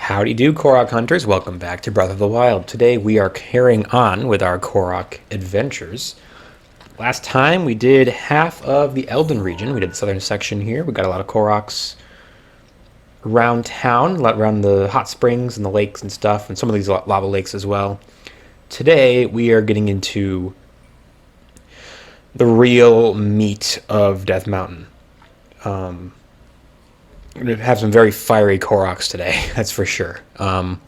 Howdy do, Korok hunters. Welcome back to Breath of the Wild. Today we are carrying on with our Korok adventures. Last time we did half of the Eldin region. We did the southern section here. We got a lot of Koroks around town, around the hot springs and the lakes and stuff, and some of these lava lakes as well. Today we are getting into the real meat of Death Mountain. We're going to have some very fiery Koroks today, that's for sure. Pretty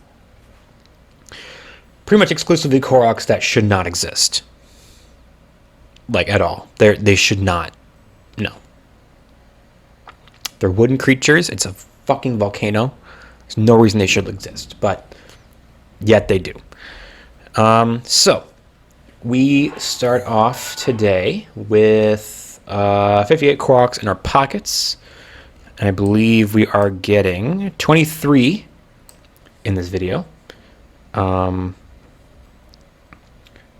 much exclusively Koroks that should not exist. Like, at all. They should not. No. They're wooden creatures. It's a fucking volcano. There's no reason they should exist, but yet they do. So, we start off today with 58 Koroks in our pockets. And I believe we are getting 23 in this video.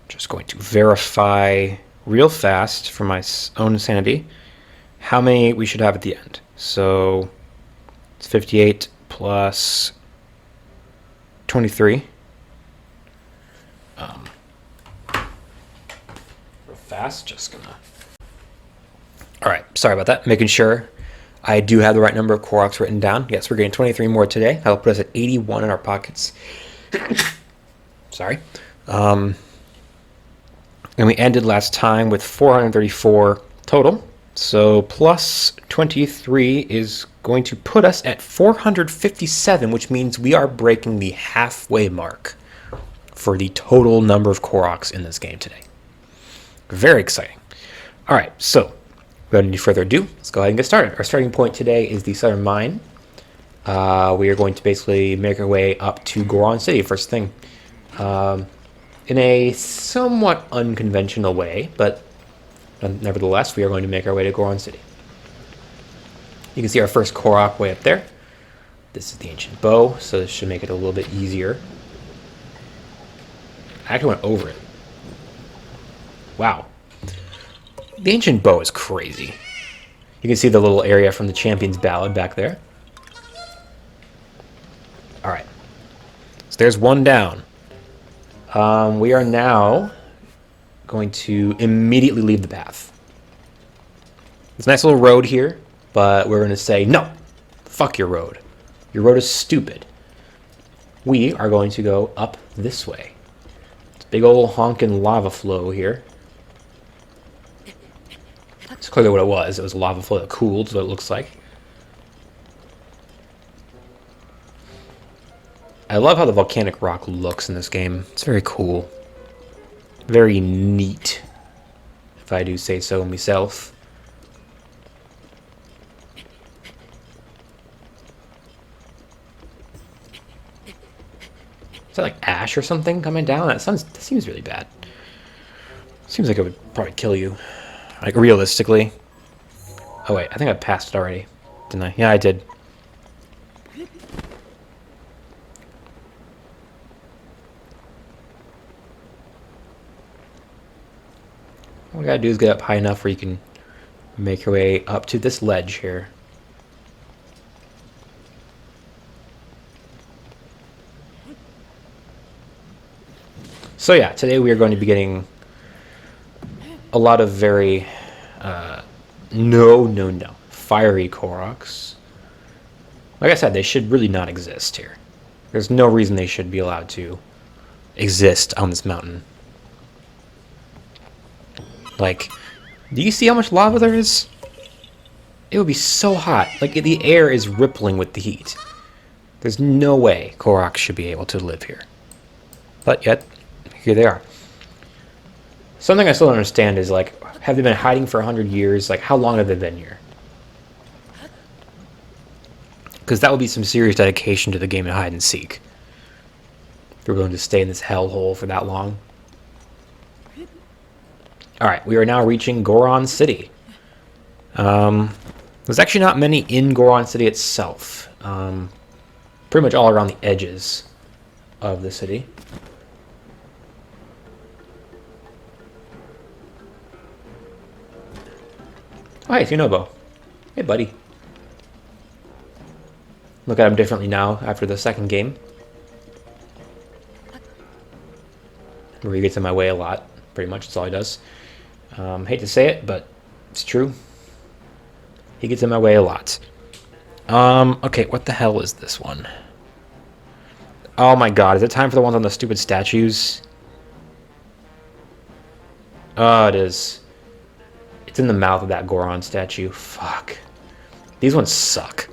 Just going to verify real fast for my own sanity how many we should have at the end. So it's 58 plus 23. Real fast, just gonna... Alright, sorry about that. Making sure I do have the right number of Koroks written down. Yes, we're getting 23 more today. That'll put us at 81 in our pockets. Sorry. And we ended last time with 434 total. So plus 23 is going to put us at 457, which means we are breaking the halfway mark for the total number of Koroks in this game today. Very exciting. All right, so without any further ado, let's go ahead and get started. Our starting point today is the southern mine. We are going to basically make our way up to Goron City first thing. In a somewhat unconventional way, but nevertheless, we are going to make our way to Goron City. You can see our first Korok way up there. This is the ancient bow, so this should make it a little bit easier. I actually went over it. Wow. The ancient bow is crazy. You can see the little area from the Champion's Ballad back there. Alright. So there's one down. We are now going to immediately leave the path. There's a nice little road here, but we're going to say, no, fuck your road. Your road is stupid. We are going to go up this way. It's a big old honkin' lava flow here. That's clearly what it was. It was a lava flow that cooled, is what it looks like. I love how the volcanic rock looks in this game. It's very cool. Very neat, if I do say so myself. Is that like ash or something coming down? That seems really bad. Seems like it would probably kill you. Like, realistically. Oh, wait. I think I passed it already. Didn't I? Yeah, I did. All we gotta do is get up high enough where you can make your way up to this ledge here. So yeah, today we are going to be getting a lot of very fiery Koroks. Like I said, they should really not exist here. There's no reason they should be allowed to exist on this mountain. Like, do you see how much lava there is? It would be so hot. Like, the air is rippling with the heat. There's no way Koroks should be able to live here. But yet, here they are. Something I still don't understand is, like, have they been hiding for 100 years? Like, how long have they been here? Because that would be some serious dedication to the game of hide and seek. If you're willing to stay in this hellhole for that long. Alright, we are now reaching Goron City. There's actually not many in Goron City itself. Pretty much all around the edges of the city. Oh, hey, Funobo. Hey, buddy. Look at him differently now after the second game. Where he gets in my way a lot. Pretty much, that's all he does. Hate to say it, but it's true. He gets in my way a lot. Okay, what the hell is this one? Oh my god, is it time for the ones on the stupid statues? Oh, it is. It's in the mouth of that Goron statue. Fuck. These ones suck.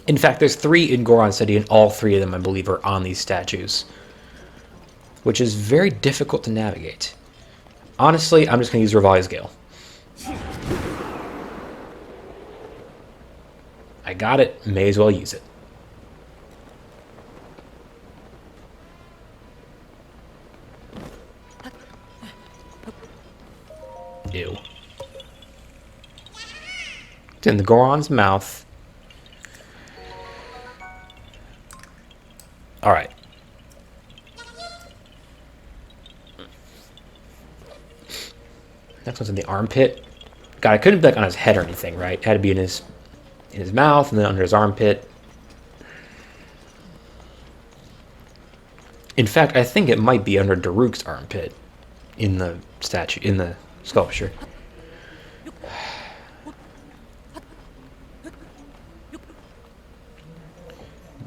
In fact, there's 3 in Goron City, and all 3 of them, I believe, are on these statues. Which is very difficult to navigate. Honestly, I'm just going to use Revali's Gale. I got it. May as well use it. Ew. It's in the Goron's mouth. Alright. Next one's in the armpit. God, it couldn't be like on his head or anything, right? It had to be in his mouth and then under his armpit. In fact, I think it might be under Daruk's armpit in the statue, in the sculpture.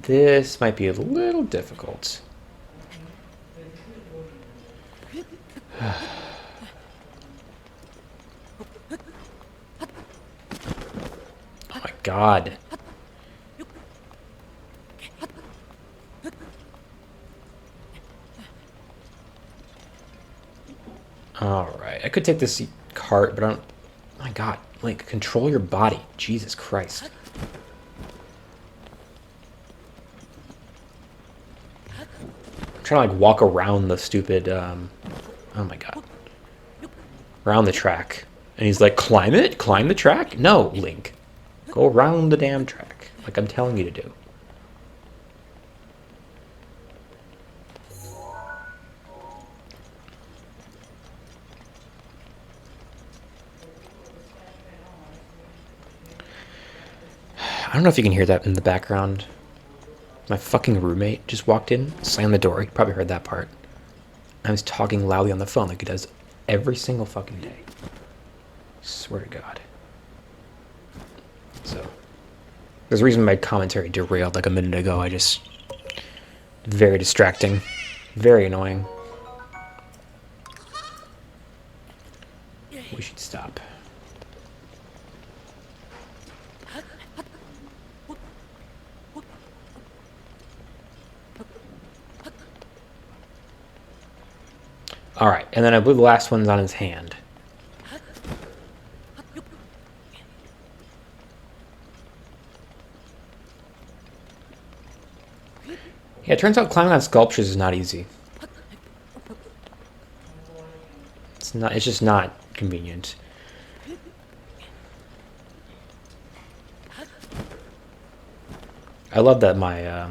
This might be a little difficult. Oh my god. Alright, I could take this cart, but I don't... Oh my god, like, control your body. Jesus Christ. I'm trying to, like, walk around the stupid, oh my god. Around the track. And he's like, climb it? Climb the track? No, Link. Go around the damn track, like I'm telling you to do. I don't know if you can hear that in the background. My fucking roommate just walked in, slammed the door. You probably heard that part. I was talking loudly on the phone like he does every single fucking day. Swear to God. So, there's a reason my commentary derailed like a minute ago. Very distracting. Very annoying. We should stop. Alright, and then I believe the last one's on his hand. Yeah, it turns out climbing on sculptures is not easy. It's just not convenient. I love that my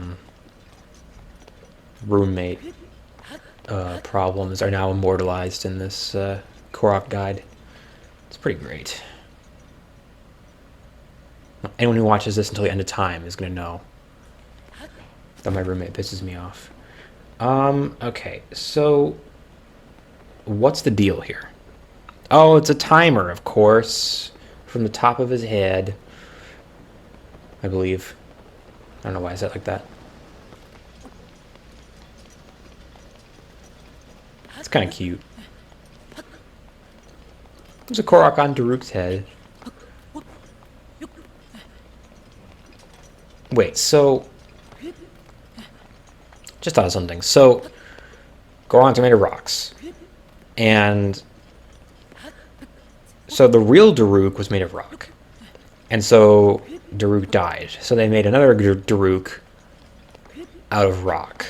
roommate problems are now immortalized in this Korok guide. It's pretty great. Anyone who watches this until the end of time is going to know that my roommate pisses me off. Okay, so what's the deal here? Oh, it's a timer, of course, from the top of his head, I believe. I don't know why I said it like that. It's kind of cute. There's a Korok on Daruk's head. Wait, so... Just thought of something. So, Gorons are made of rocks. And... So the real Daruk was made of rock. And so Daruk died. So they made another Daruk out of rock.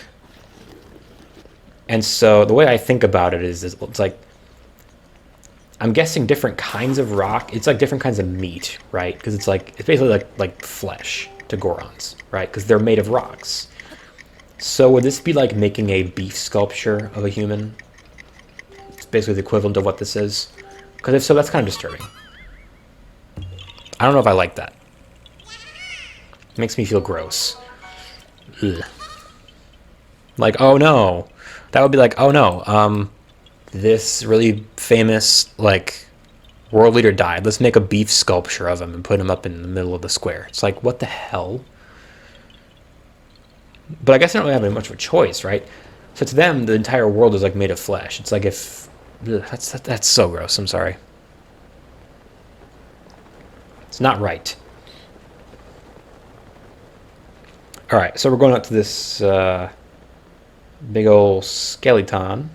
And so the way I think about it is it's like, I'm guessing different kinds of rock. It's like different kinds of meat, right? Because it's basically like flesh to Gorons, right? Because they're made of rocks. So would this be like making a beef sculpture of a human? It's basically the equivalent of what this is. Because if so, that's kind of disturbing. I don't know if I like that. Makes me feel gross. Ugh. Like, oh no. That would be like, oh no, this really famous, like, world leader died. Let's make a beef sculpture of him and put him up in the middle of the square. It's like, what the hell? But I guess I don't really have much of a choice, right? So to them, the entire world is like made of flesh. It's like if... Ugh, that's so gross. I'm sorry. It's not right. All right, so we're going up to this big old skeleton.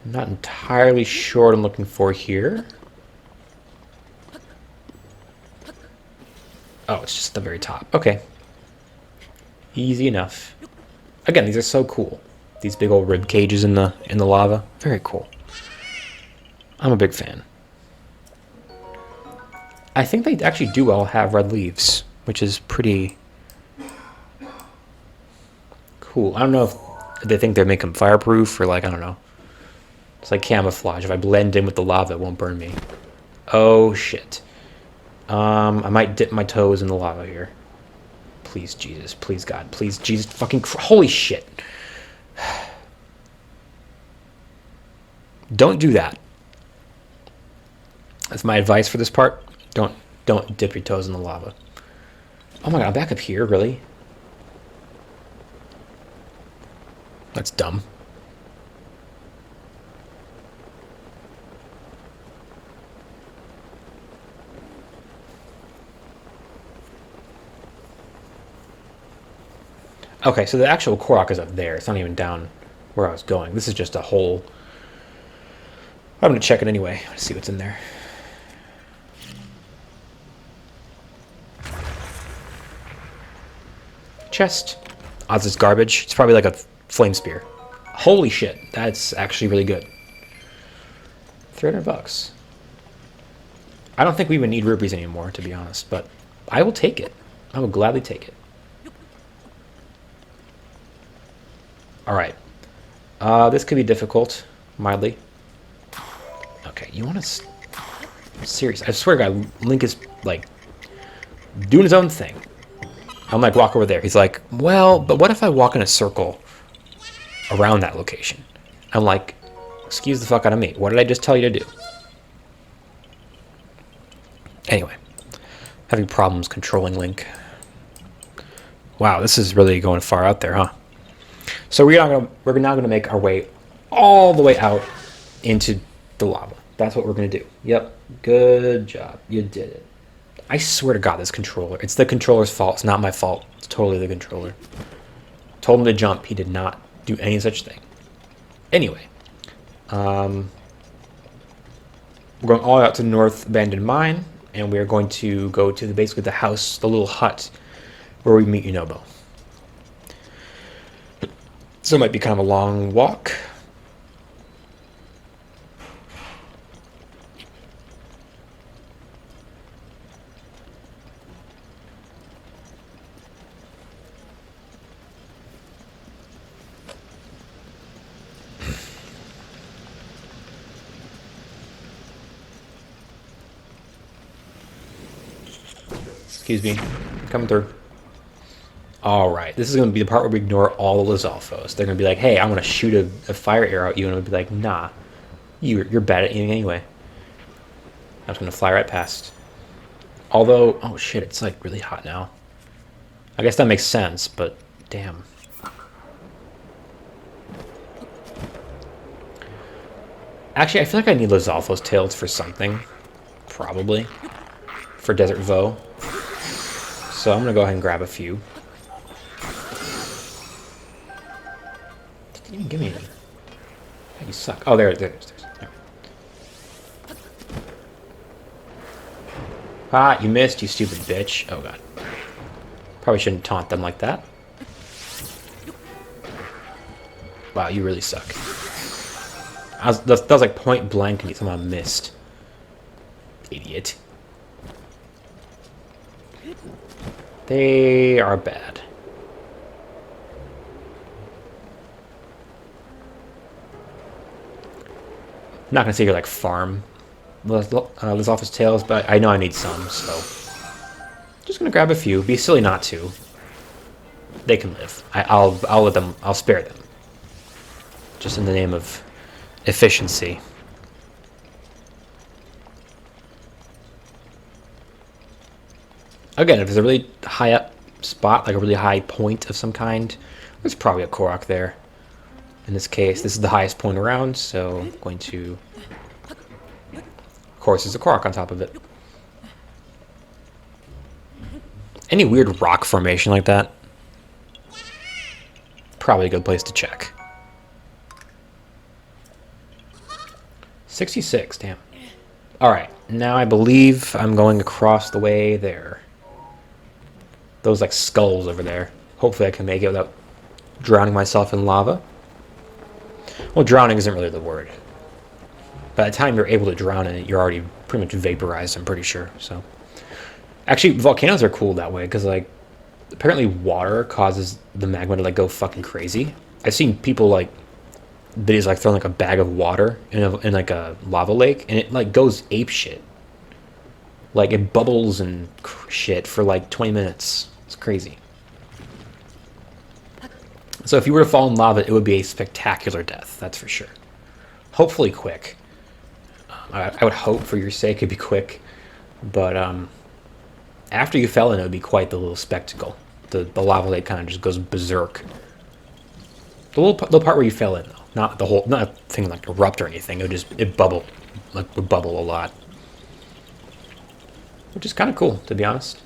I'm not entirely sure what I'm looking for here. Oh, it's just at the very top. Okay. Easy enough. Again, these are so cool. These big old rib cages in the lava. Very cool. I'm a big fan. I think they actually do all have red leaves, which is pretty cool. I don't know if they think they make them fireproof or like, I don't know. It's like camouflage. If I blend in with the lava, it won't burn me. Oh, shit. I might dip my toes in the lava here. Please, Jesus. Please, God. Please, Jesus. Fucking... Holy shit. Don't do that. That's my advice for this part. Don't dip your toes in the lava. Oh my God, I'm back up here, really? That's dumb. Okay, so the actual Korok is up there. It's not even down where I was going. This is just a hole. I'm going to check it anyway. See what's in there. Chest. Odds it's garbage. It's probably like a flame spear. Holy shit. That's actually really good. $300. I don't think we even need rupees anymore, to be honest, but I will take it. I will gladly take it. Alright. This could be difficult, mildly. Okay, you want to... Serious. I swear to God, Link is, like, doing his own thing. I'm like, walk over there. He's like, well, but what if I walk in a circle around that location? I'm like, excuse the fuck out of me. What did I just tell you to do? Anyway. Having problems controlling Link. Wow, this is really going far out there, huh? So we're now gonna make our way all the way out into the lava. That's what we're gonna do. Yep. Good job. You did it. I swear to God, this controller. It's the controller's fault. It's not my fault. It's totally the controller. Told him to jump. He did not do any such thing. Anyway. We're going all out to the North Abandoned Mine, and we're going to go to basically the house, the little hut, where we meet Yunobo. So it might be kind of a long walk. Excuse me. Coming through. Alright, this is going to be the part where we ignore all the Lizalfos. They're going to be like, hey, I'm going to shoot a fire arrow at you, and I'll be like, nah, you're bad at aiming anyway. I'm just going to fly right past. Although, oh shit, it's like really hot now. I guess that makes sense, but damn. Actually, I feel like I need Lizalfos tails for something. Probably. For Desert Vo. So I'm going to go ahead and grab a few. Didn't even give me any. You suck. Oh, there's. Ah, you missed, you stupid bitch. Oh, God. Probably shouldn't taunt them like that. Wow, you really suck. That was like point blank and you somehow missed. Idiot. They are bad. I'm not gonna say you're like farm lives off his tails, but I know I need some, so just gonna grab a few. Be silly not to. They can live. I'll let them. I'll spare them. Just in the name of efficiency. Again, if there's a really high up spot, like a really high point of some kind, there's probably a Korok there. In this case, this is the highest point around, so I'm going to... Of course, there's a Korok on top of it. Any weird rock formation like that? Probably a good place to check. 66, damn. Alright, now I believe I'm going across the way there. Those like skulls over there. Hopefully I can make it without drowning myself in lava. Well, drowning isn't really the word. By the time you're able to drown in it, you're already pretty much vaporized, I'm pretty sure. So, actually, volcanoes are cool that way, because like, apparently water causes the magma to like go fucking crazy. I've seen people like, videos like throwing like a bag of water in like a lava lake, and it like goes ape shit. Like it bubbles and shit for like 20 minutes. It's crazy. So if you were to fall in lava, it would be a spectacular death, that's for sure. Hopefully quick. I would hope for your sake it'd be quick. But after you fell in, it would be quite the little spectacle. The lava lake kind of just goes berserk. The little part where you fell in, though. Not the whole, not a thing like erupt or anything. It would bubble, like would bubble a lot. Which is kind of cool, to be honest.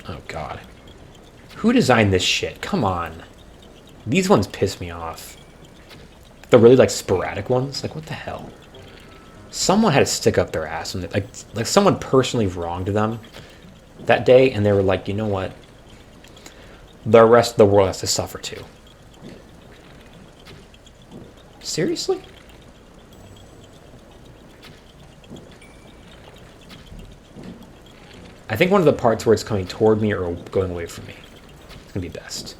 Oh, God. Who designed this shit? Come on. These ones piss me off. The really, like, sporadic ones? Like, what the hell? Someone had to stick up their ass. And like someone personally wronged them that day, and they were like, you know what? The rest of the world has to suffer, too. Seriously? I think one of the parts where it's coming toward me or going away from me. It's gonna be best.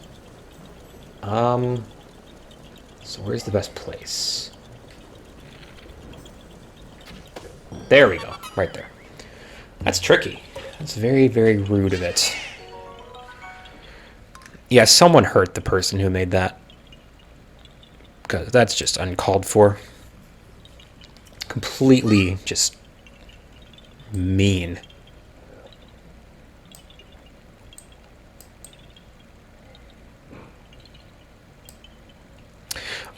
So where's the best place? There we go. Right there. That's tricky. That's very, very rude of it. Yeah, someone hurt the person who made that. Because that's just uncalled for. Completely just mean.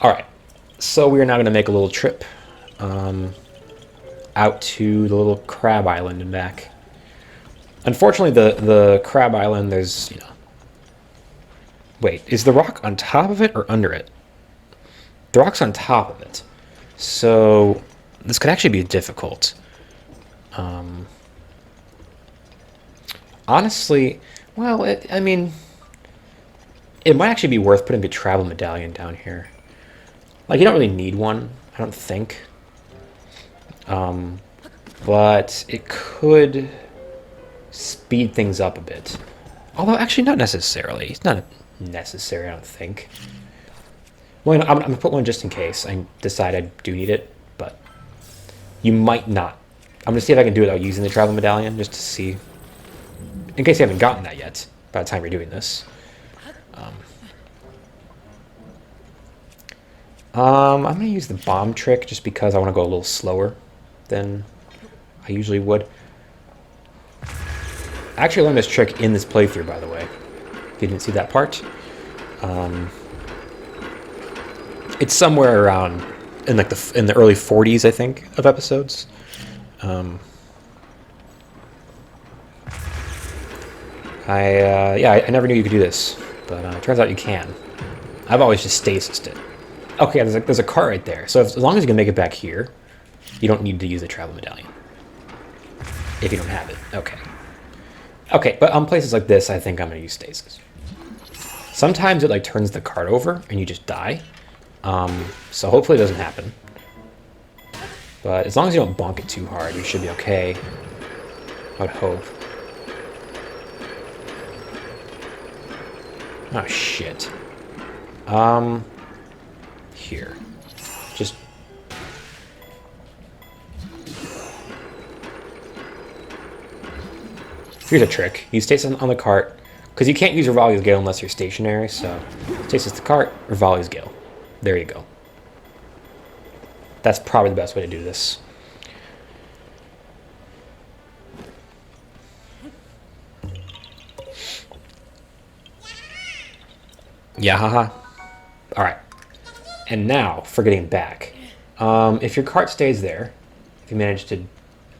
Alright, so we are now going to make a little trip out to the little crab island and back. Unfortunately, the crab island, there's, you know... Wait, is the rock on top of it or under it? The rock's on top of it. So, this could actually be difficult. Honestly, well, I mean... It might actually be worth putting a travel medallion down here. Like, you don't really need one, I don't think. But it could speed things up a bit. Although, actually, not necessarily. It's not necessary, I don't think. Well, I'm going to put one just in case. I decide I do need it, but you might not. I'm going to see if I can do it without using the travel medallion, just to see. In case you haven't gotten that yet, by the time you're doing this. I'm going to use the bomb trick just because I want to go a little slower than I usually would. I actually learned this trick in this playthrough, by the way. If you didn't see that part. It's somewhere around in like in the early 40s, I think, of episodes. I never knew you could do this, but it turns out you can. I've always just stasised it. Okay, there's a cart right there. So as long as you can make it back here, you don't need to use the travel medallion. If you don't have it. Okay. Okay, but on places like this, I think I'm going to use stasis. Sometimes it like turns the cart over and you just die. So hopefully it doesn't happen. But as long as you don't bonk it too hard, you should be okay. I would hope. Oh, shit. Here. Just... Here's a trick. You stasis on the cart, because you can't use Revali's Gale unless you're stationary, so stasis the cart, Revali's Gale. There you go. That's probably the best way to do this. Yeah, haha. Alright. And now, for getting back. If your cart stays there, if you manage to...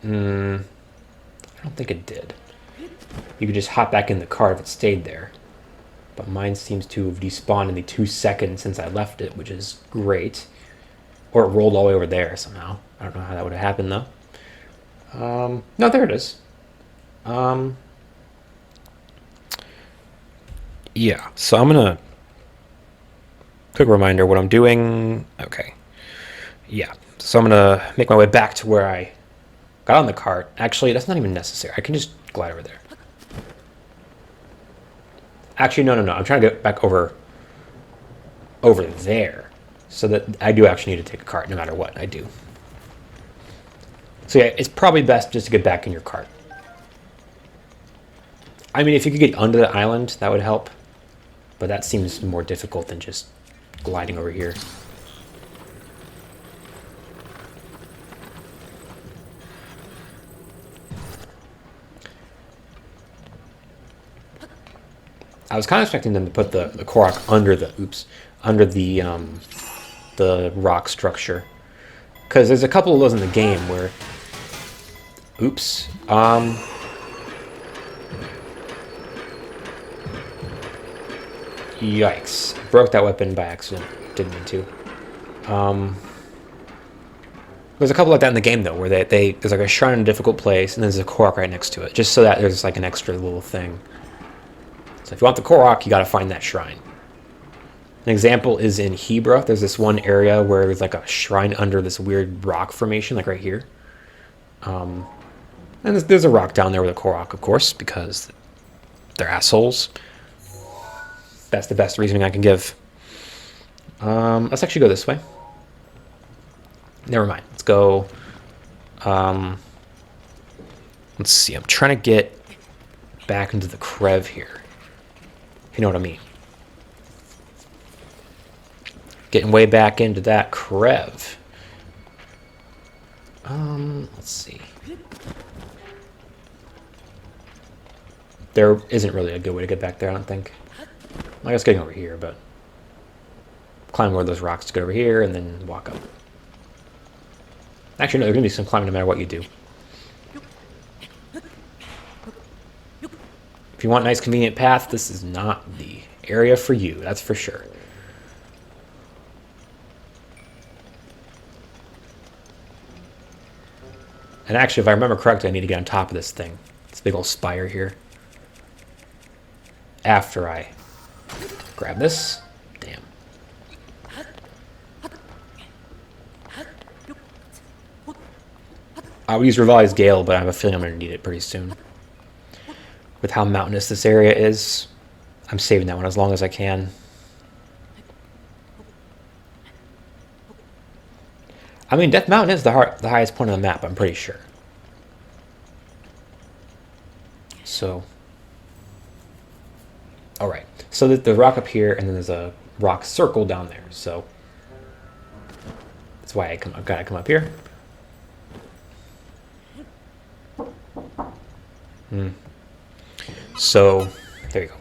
I don't think it did. You could just hop back in the cart if it stayed there. But mine seems to have despawned in the 2 seconds since I left it, which is great. Or it rolled all the way over there somehow. I don't know how that would have happened, though. No, there it is. Yeah, so I'm going to... Quick reminder what I'm doing. Okay. Yeah, so I'm going to make my way back to where I got on the cart. Actually, that's not even necessary. I can just glide over there. Actually, no. I'm trying to get back over there. So that I do actually need to take a cart no matter what I do. So yeah, it's probably best just to get back in your cart. I mean, if you could get under the island, that would help. But that seems more difficult than just gliding over here. I was kind of expecting them to put the Korok under the rock structure, because there's a couple of those in the game where, yikes, broke that weapon by accident, didn't mean to. There's a couple like that in the game though, where there's like a shrine in a difficult place, and there's a Korok right next to it, just so that there's like an extra little thing. So if you want the Korok, you got to find that shrine. An example is in Hebra. There's this one area where there's like a shrine under this weird rock formation, like right here. And there's a rock down there with a Korok, of course, because they're assholes. That's the best reasoning I can give. Let's actually go this way. Never mind. Let's go. Let's see. I'm trying to get back into the Krev here. If you know what I mean. Getting way back into that Krev. Let's see. There isn't really a good way to get back there, I don't think. I guess getting over here, but climb one of those rocks to get over here and then walk up. Actually, no, there's going to be some climbing no matter what you do. If you want a nice convenient path, this is not the area for you, that's for sure. And actually, if I remember correctly, I need to get on top of this thing. This big old spire here. After I grab this. Damn. I would use Revali's Gale, but I have a feeling I'm going to need it pretty soon. With how mountainous this area is, I'm saving that one as long as I can. I mean, Death Mountain is the highest point on the map, I'm pretty sure. So, alright. So the rock up here, and then there's a rock circle down there. So, that's why I've got to come up here. So, there you go.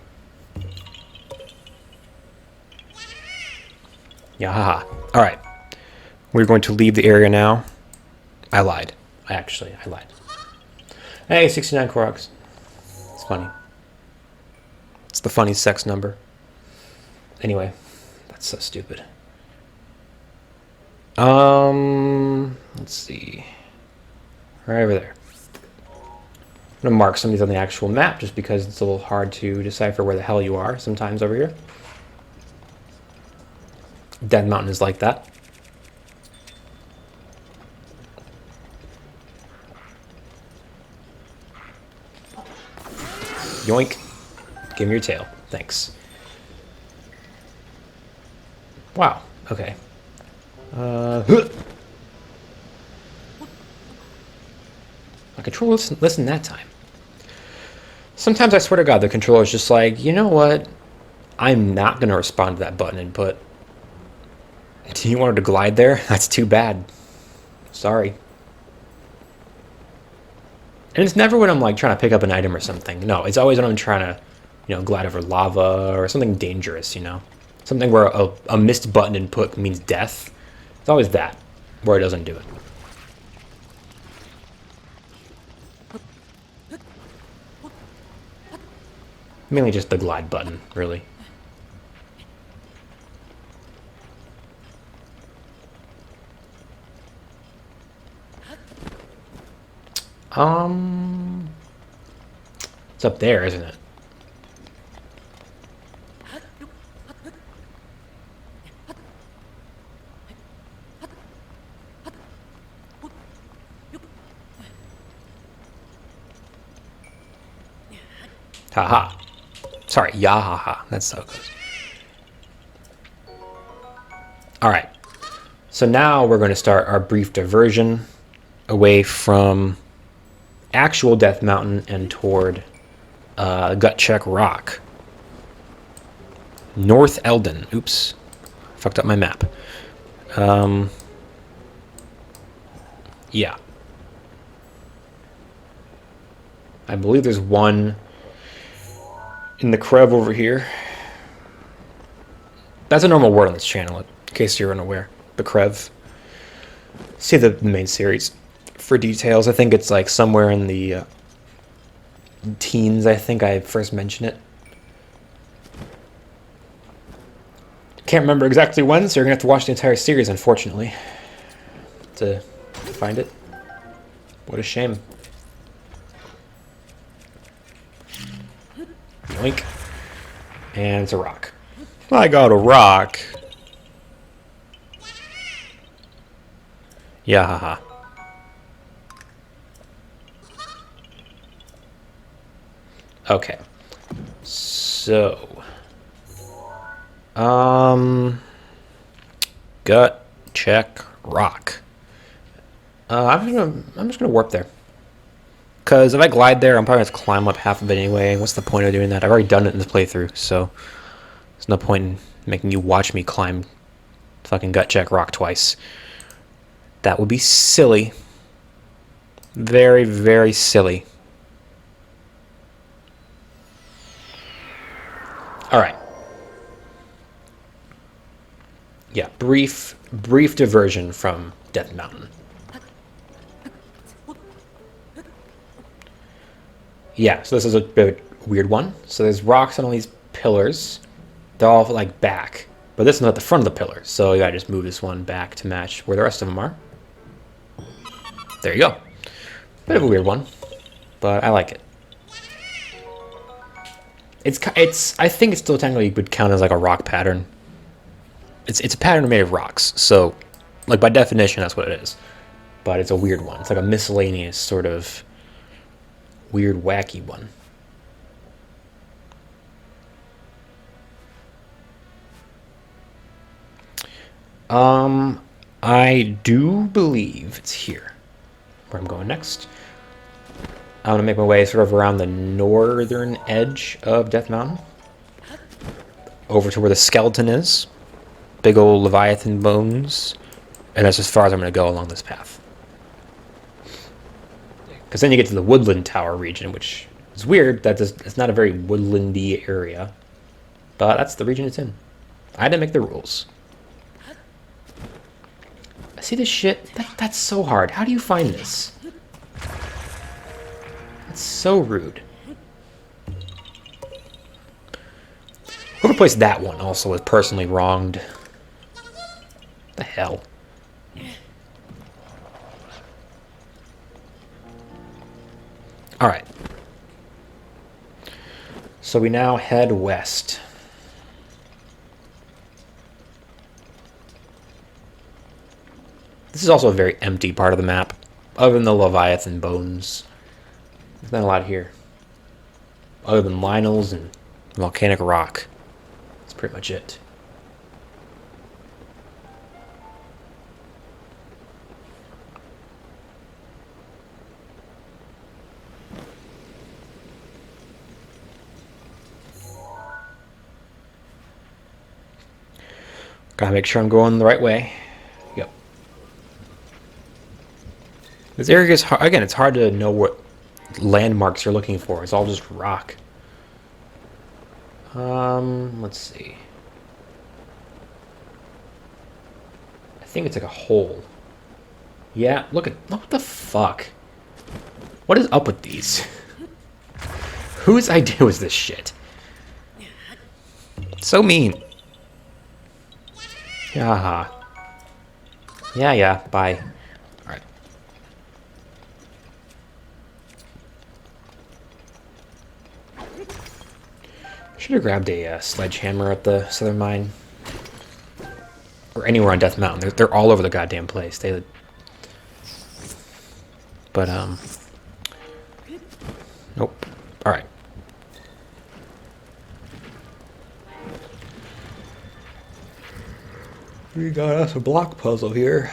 Yeah, haha. Alright. We're going to leave the area now. I lied. I lied. Hey, 69 koroks. It's funny. It's the funny sex number. Anyway, that's so stupid. Let's see. Right over there. I'm going to mark some of these on the actual map just because it's a little hard to decipher where the hell you are sometimes over here. Dead Mountain is like that. Yoink. Give me your tail. Thanks. Wow. Okay. My controller listened that time. Sometimes I swear to God, the controller is just like, you know what? I'm not going to respond to that button input. Do you want her to glide there? That's too bad. Sorry. And it's never when I'm like trying to pick up an item or something. No, it's always when I'm trying to, glide over lava or something dangerous, Something where a missed button input means death. It's always that, where it doesn't do it. Mainly just the glide button, really. It's up there, isn't it? Haha. Sorry, yahaha. That's how it goes. Alright. So now we're going to start our brief diversion away from actual Death Mountain and toward Gut Check Rock. North Eldin. Oops. Fucked up my map. Yeah. I believe there's one in the Krev over here. That's a normal word on this channel, in case you're unaware. The Krev. See the main series for details. I think it's like somewhere in the teens, I think I first mentioned it. Can't remember exactly when, so you're going to have to watch the entire series, unfortunately, to find it. What a shame. Yoink. And it's a rock. I got a rock. Yeah, haha. Okay. So. Gut check rock. I'm just gonna warp there. Because if I glide there, I'm probably going to climb up half of it anyway. What's the point of doing that? I've already done it in this playthrough, so there's no point in making you watch me climb fucking Gut Check Rock twice. That would be silly. Very, very silly. Alright. Yeah, brief diversion from Death Mountain. Yeah, so this is a bit of a weird one. So there's rocks on all these pillars. They're all like back. But this one's at the front of the pillar. So you gotta just move this one back to match where the rest of them are. There you go. Bit of a weird one. But I like it. I think it still technically would count as like a rock pattern. It's a pattern made of rocks. So, like by definition, that's what it is. But it's a weird one. It's like a miscellaneous sort of weird, wacky one. I do believe it's here where I'm going next. I'm gonna make my way sort of around the northern edge of Death Mountain, over to where the skeleton is. Big old Leviathan bones, and that's as far as I'm gonna go along this path. Because then you get to the Woodland Tower region, which is weird. It's not a very woodlandy area. But that's the region it's in. I had to make the rules. See this shit? That's so hard. How do you find this? That's so rude. Whoever placed that one also was personally wronged. The hell? Alright. So we now head west. This is also a very empty part of the map, other than the Leviathan bones. There's not a lot here. Other than Lionels and volcanic rock. That's pretty much it. Gotta make sure I'm going the right way. Yep. This area is hard. Again, it's hard to know what landmarks you're looking for. It's all just rock. Let's see. I think it's like a hole. Yeah, look what the fuck? What is up with these? Whose idea was this shit? So mean. Yeah. Yeah, bye. Alright. Should have grabbed a sledgehammer at the southern mine. Or anywhere on Death Mountain. They're all over the goddamn place. But, nope. Alright. We got us a block puzzle here.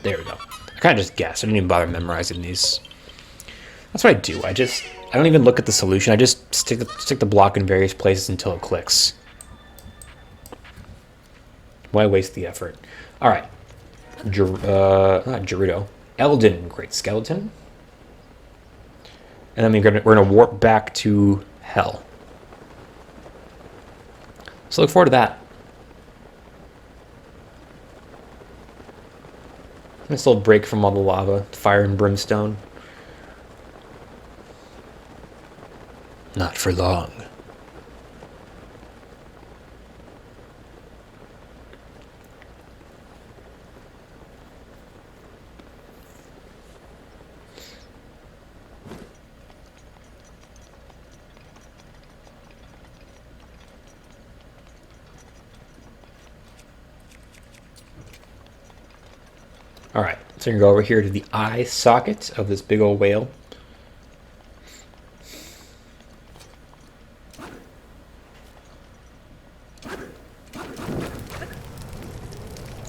There we go. I kind of just guessed. I didn't even bother memorizing these. That's what I do. I don't even look at the solution. I just stick the block in various places until it clicks. Why waste the effort? All right. Not Gerudo. Eldin, Great Skeleton. And then we're gonna warp back to Hell. So look forward to that. Nice little break from all the lava, fire and brimstone. Not for long. Alright, so we're going to go over here to the eye socket of this big old whale.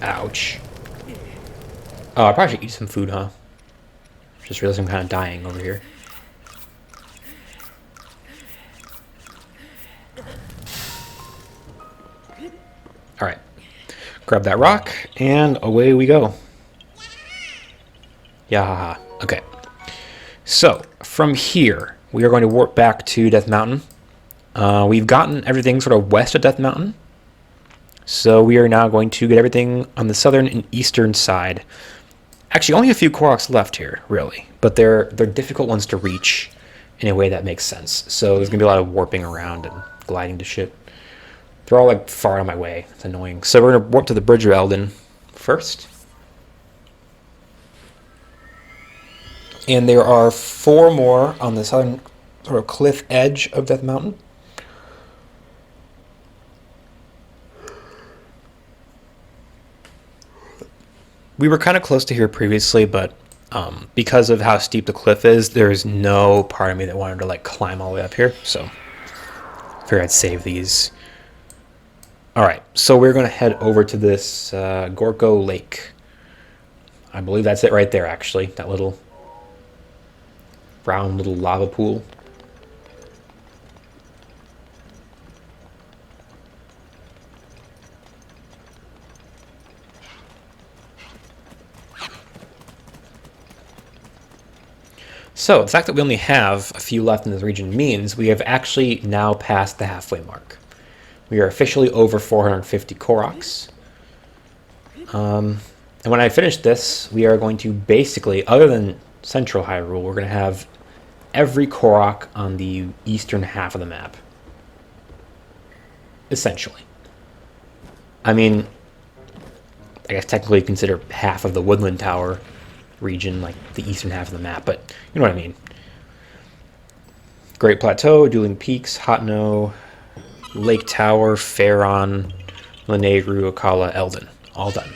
Ouch. Oh, I probably should eat some food, huh? Just realized I'm kind of dying over here. Alright. Grab that rock, and away we go. Yeah. Okay. So, from here, we are going to warp back to Death Mountain. We've gotten everything sort of west of Death Mountain. So we are now going to get everything on the southern and eastern side. Actually, only a few koroks left here, really. But they're difficult ones to reach in a way that makes sense. So there's going to be a lot of warping around and gliding to shit. They're all like far out of my way. It's annoying. So we're going to warp to the Bridge of Eldin first. And there are 4 more on the southern sort of cliff edge of Death Mountain. We were kind of close to here previously, but because of how steep the cliff is, there's no part of me that wanted to like climb all the way up here. So I figured I'd save these. All right, so we're going to head over to this Gorko Lake. I believe that's it right there, actually. That little round little lava pool. So the fact that we only have a few left in this region means we have actually now passed the halfway mark. We are officially over 450 koroks. And when I finish this, we are going to basically, other than Central Hyrule, we're going to have every korok on the eastern half of the map. Essentially. I mean, I guess technically consider half of the Woodland Tower region, like the eastern half of the map, but you know what I mean. Great Plateau, Dueling Peaks, Hotno, Lake Tower, Faron, Lanayru, Akala, Eldin. All done.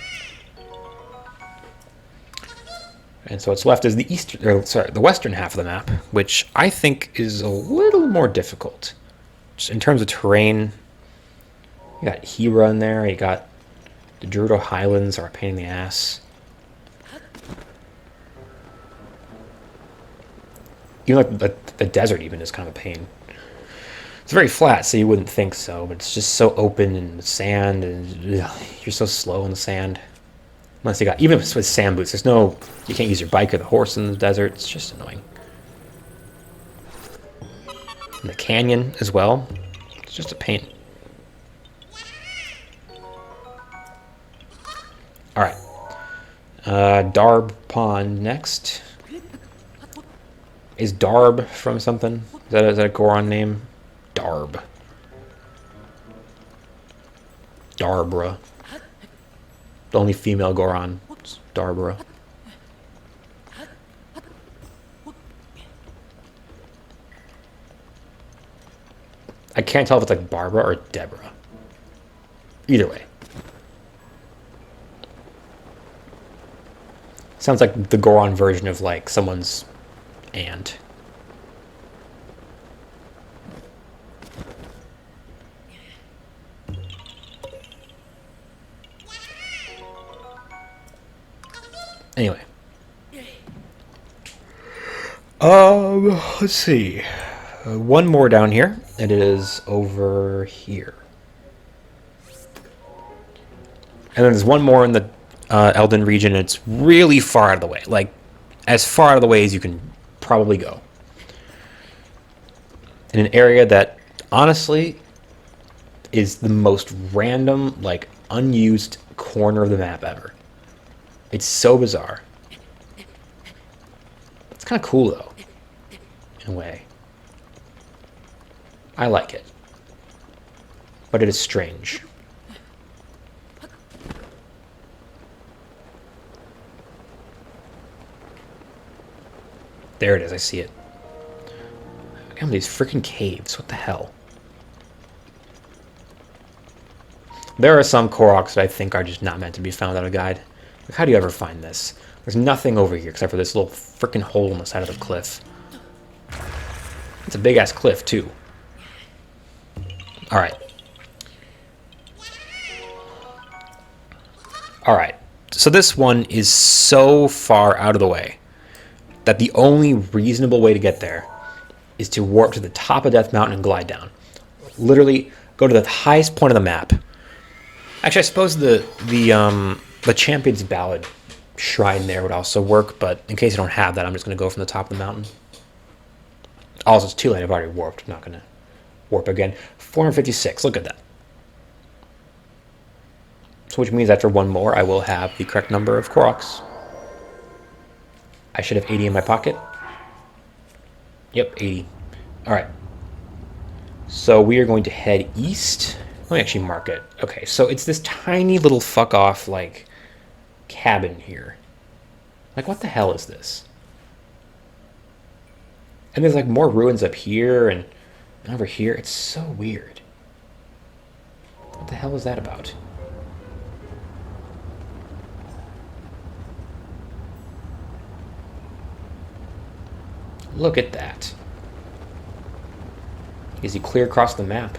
And so what's left is the the western half of the map, which I think is a little more difficult. Just in terms of terrain, you got Hira in there, you got the Gerudo Highlands are a pain in the ass. Even like the desert even is kind of a pain. It's very flat, so you wouldn't think so, but it's just so open and sand, and you're so slow in the sand. Unless you got, even with sand boots, there's no, you can't use your bike or the horse in the desert. It's just annoying. And the canyon as well. It's just a pain. All right. Darb Pond next. Is Darb from something? Is that a Goron name? Darb. Darbra. The only female Goron. It's Darbra. I can't tell if it's like Barbara or Deborah. Either way. Sounds like the Goron version of like someone's aunt. Anyway. Let's see. One more down here, and it is over here. And then there's one more in the Eldin region, and it's really far out of the way. Like, as far out of the way as you can probably go. In an area that, honestly, is the most random, like, unused corner of the map ever. It's so bizarre. It's kind of cool, though, in a way. I like it. But it is strange. There it is, I see it. Look at these freaking caves, what the hell? There are some koroks that I think are just not meant to be found on a guide. Like, how do you ever find this? There's nothing over here except for this little freaking hole in the side of the cliff. It's a big-ass cliff, too. Alright. Alright. So this one is so far out of the way that the only reasonable way to get there is to warp to the top of Death Mountain and glide down. Literally, go to the highest point of the map. Actually, I suppose the Champion's Ballad shrine there would also work, but in case I don't have that, I'm just going to go from the top of the mountain. Also, it's too late. I've already warped. I'm not going to warp again. 456. Look at that. So which means after one more, I will have the correct number of koroks. I should have 80 in my pocket. Yep, 80. All right. So we are going to head east. Let me actually mark it. Okay, so it's this tiny little fuck off, like, cabin here. Like, what the hell is this? And there's, like, more ruins up here and over here. It's so weird. What the hell is that about? Look at that. Is he clear across the map?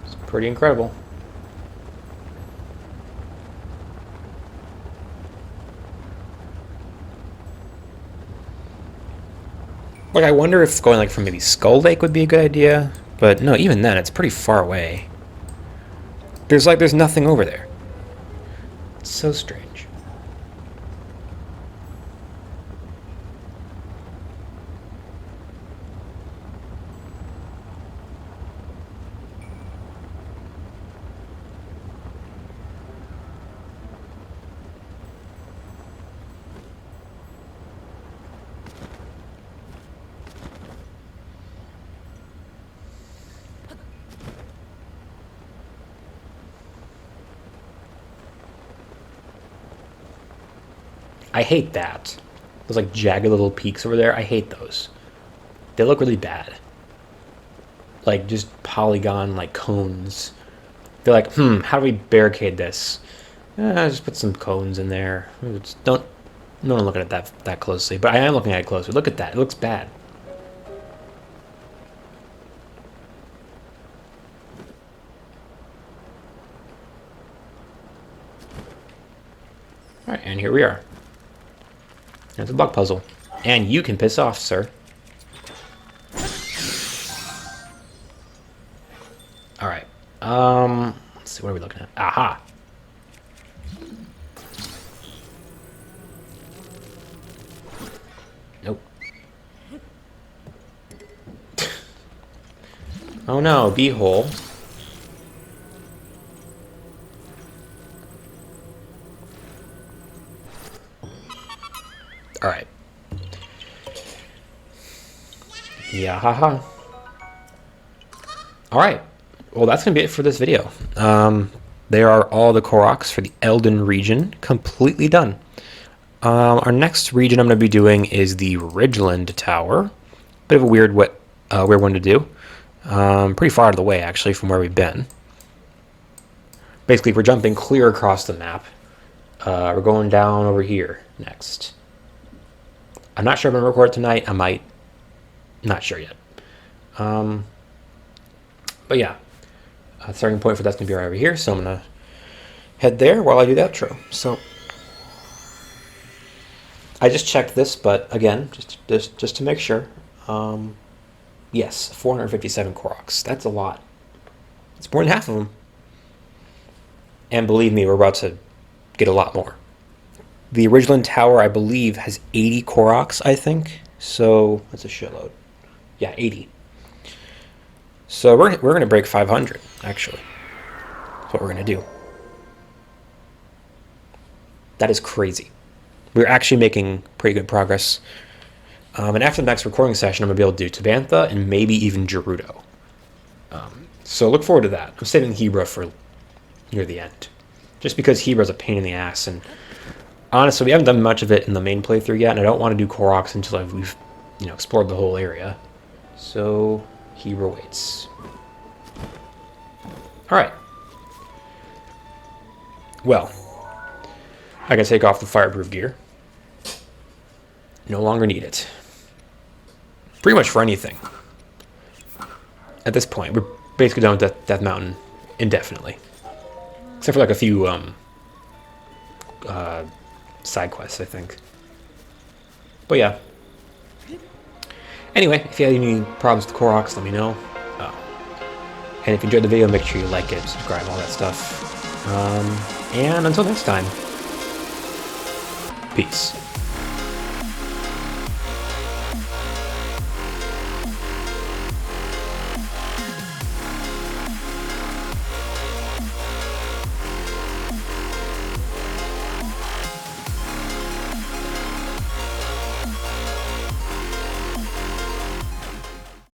It's pretty incredible. Like, I wonder if going like from maybe Skull Lake would be a good idea, but no, even then, it's pretty far away. There's nothing over there. It's so strange. I hate that. Those like jagged little peaks over there, I hate those. They look really bad. Like just polygon like cones They're like, how do we barricade this? Just put some cones in there. Just don't look at it that closely. But I am looking at it closely. Look at that. It looks bad. Alright, and here we are. That's a block puzzle. And you can piss off, sir. Alright. Let's see, what are we looking at? Aha! Nope. Oh no, bee-hole. Alright. Yeah, haha. Alright. Well, that's going to be it for this video. There are all the koroks for the Eldin region completely done. Our next region I'm going to be doing is the Ridgeland Tower. Bit of a weird one to do. Pretty far out of the way, actually, from where we've been. Basically, we're jumping clear across the map. We're going down over here next. I'm not sure if I'm going to record tonight. I might. Not sure yet. But yeah. Starting point for that's going to be right over here. So I'm going to head there while I do the outro. So I just checked this, but again, just to make sure. Yes, 457 koroks. That's a lot. It's more than half of them. And believe me, we're about to get a lot more. The Ridgeland Tower, I believe, has 80 koroks, I think. So that's a shitload. Yeah, 80. So we're going to break 500, actually. That's what we're going to do. That is crazy. We're actually making pretty good progress. And after the next recording session, I'm going to be able to do Tabantha and maybe even Gerudo. So look forward to that. I'm saving Hebra for near the end. Just because Hebra's a pain in the ass. And honestly, we haven't done much of it in the main playthrough yet. And I don't want to do koroks until we've explored the whole area. So Hebra waits. Alright. Well, I can take off the fireproof gear. No longer need it. Pretty much for anything. At this point, we're basically done with Death Mountain indefinitely. Except for like a few side quests, I think. But yeah. Anyway, if you had any problems with koroks, let me know. And if you enjoyed the video, make sure you like it, subscribe, all that stuff. And until next time, peace.